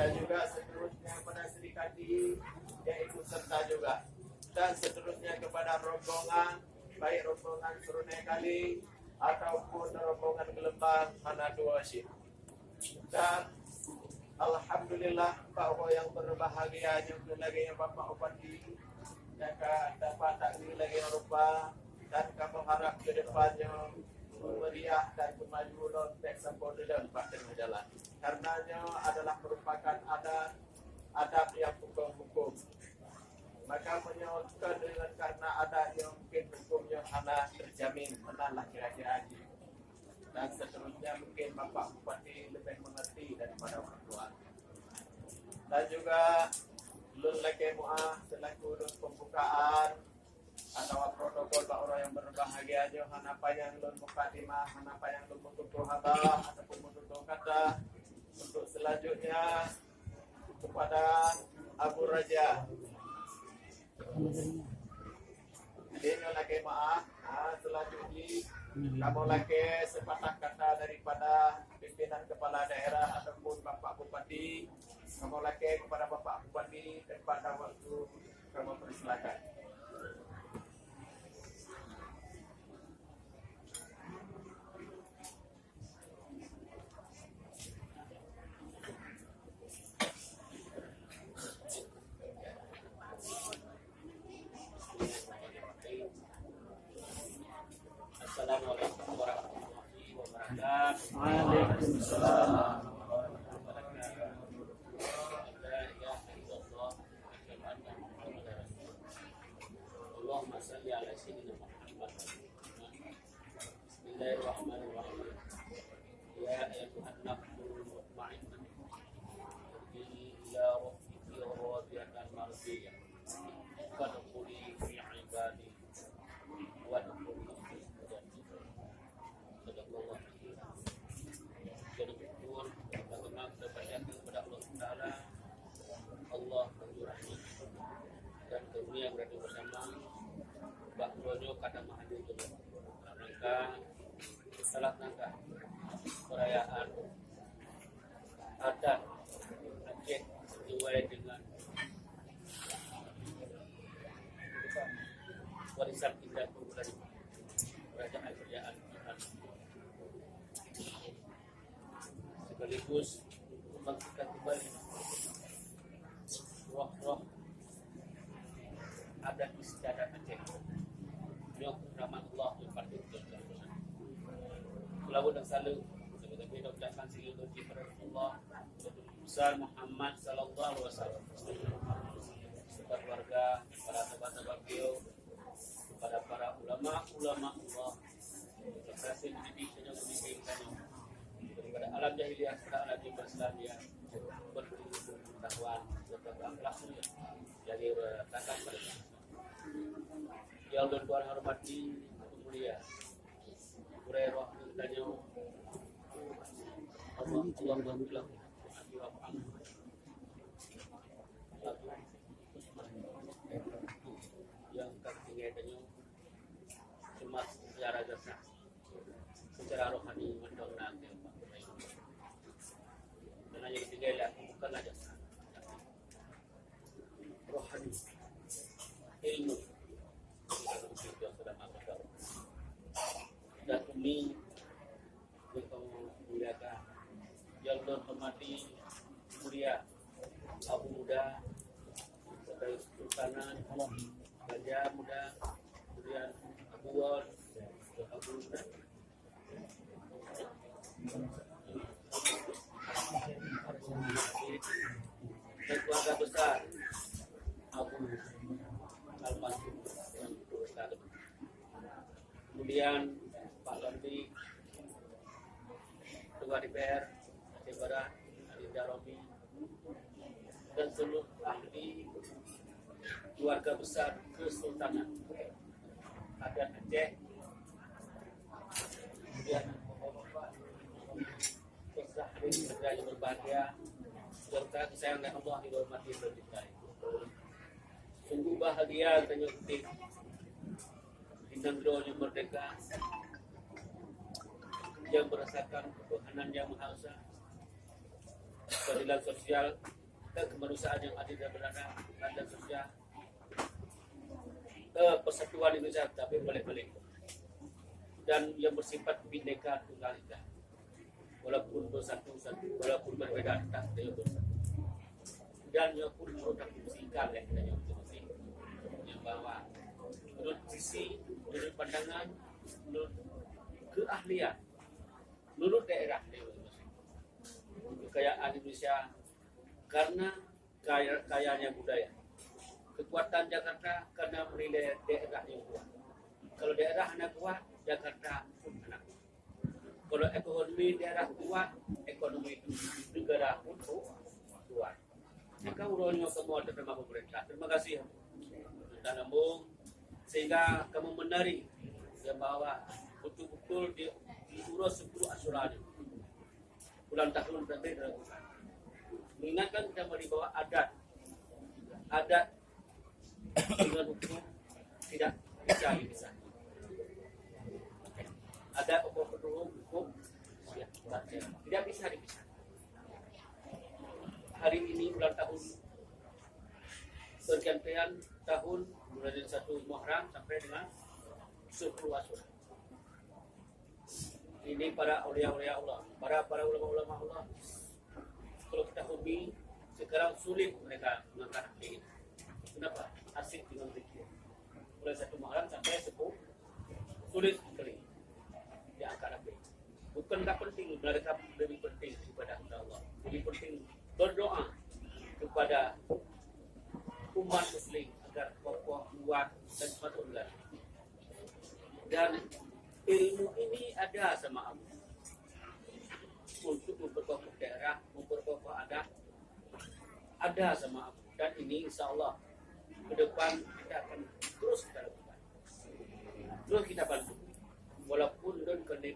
dan juga seterusnya kepada Sri Kandi yang ikut serta juga, dan seterusnya kepada rombongan, baik rombongan Serunai Kali ataupun rombongan Gelembang Manado Wasit. Dan alhamdulillah bahwa yang berbahagia juga lagi yang Bapak Bupati jika dapat takdir lagi yang rupa, dan kami harap ke depannya meriah dan kemajuan baik sampai dapat tengah jalan. Karenanya adalah merupakan adab yang hukum-hukum. Maka menyebutkan dengan karena adanya mungkin hukumnya hanya terjamin, menanlah kira-kira haji. Dan seterusnya mungkin Bapak Bupati lebih mengerti daripada orang tua. Dan juga Lun Laki Mu'ah selaku lun pembukaan atau protokol pak orang yang berbahagia jo apa yang lun mukadimah, apa yang lun menutup habah ataupun menutup kata. Untuk selanjutnya kepada Abu Raja ini lagi maaf. Selanjutnya kamu lagi sepatah kata daripada pimpinan kepala daerah ataupun Bapak Bupati. Kamu lagi kepada Bapak Bupati dan pada waktu kamu persilakan. Assalamualaikum warahmatullahi wabarakatuh. Waalaikumsalam. Allahumma salli ala sayyidina Muhammad. Bismillahirrahmanirrahim. Ya ayyuhan nafsul mutmainnah, irji'i ila rabbiki radiyatan mardiyah. Fadkhuli fi ibadi wadkhuli fi jannati. Sadaqallahu alaihi. Jadi betul bagaimana kita bersyukur kepada Allah Taala. Allah menjurahnya dan dunia berada bersama bakrojo kata mahadi itu rangka salah rangka perayaan adat Aceh sesuai dengan warisan kita dari kerajaan kita, sekaligus membangkitkan kembali roh-roh adat istiadat Aceh yang rahmat Allah yang pasti betul. Selalu dan selalu sebagai doakan seluruh kepada Allah besar Muhammad sallallahu alaihi wasallam, serta keluarga, para sahabat-sahabat beliau, kepada para ulama-ulama Allah, berhasil mendidik dan mendidikan daripada alam jahiliyah kepada alam Islamiyah, berilmu pengetahuan serta berakhlak mulia dari rekan pada yang dan Tuhan hormati mulia Hurairah tanya Allah bilang yang tertinggal tanya cuma secara jasad, secara rohani mendongkrak dan hanya ketinggalan bukanlah jasad, rohani, ilmu yang sedang akan dan umi yang kamu muliakan yang terhormati mulia Abu Muda sebagai Sultanan Gajah Muda, kemudian Abu Wal, Abu Muda dan keluarga besar Abu Al-Mansur yang besar. Kemudian Pak Londi, Ketua DPR Aceh Barat, Adinda Romi, dan seluruh ahli keluarga besar Kesultanan adat Aceh. Kemudian Bapak-bapak Kesah yang berbahagia, serta kesayangan Allah dihormati dan dicintai. Sungguh bahagia dan ketik di negeri yang merdeka, yang merasakan ketuhanan yang Maha Esa, keadilan sosial dan kemanusiaan yang adil dan benar, keadilan sosial, persatuan Indonesia tapi balik-balik dan yang bersifat Bhinneka Tunggal Ika, walaupun bersatu walaupun berbeda tak ada bersatu dan yang pun produk musikal yang kita masing-masing yang bahwa menurut sisi, menurut pandangan, menurut keahlian, menurut daerah kekayaan Indonesia karena kayanya budaya. Kekuatan Jakarta karena menilai daerah yang kuat. Kalau daerah anak kuat, Jakarta pun anak kuat. Kalau ekonomi daerah kuat, ekonomi negara pun kuat. Maka urunnya semua terima pemerintah. Terima kasih dan Lambung sehingga kamu menari yang bahwa betul-betul diurus 10 asuransi bulan tahun sampai dilakukan. Mengingatkan kita di bawah adat dengan hukum tidak bisa dipisah. Ada hukum tidak bisa dipisah. Hari ini bulan tahun bergantian tahun mulai dari 1 Muharram sampai dengan 10 Asyura. Ini para aulia-aulia Allah, para ulama-ulama Allah. Kalau kita hobi, sekarang sulit mereka mengangkat hati ini. Kenapa? Asik dengan zikir. Mulai 1 Muharram sampai 10, sulit sekali diangkat hati. Bukan tak penting, mereka lebih penting kepada Allah. Lebih penting berdoa kepada umat muslim agar kokoh, kuat dan patuh. Dan ilmu ini ada sama Allah untuk memperkokoh daerah, memperkokoh adat, ada sama Allah. Dan ini insya Allah ke depan kita akan terus kita lakukan, terus kita bantu walaupun dan kena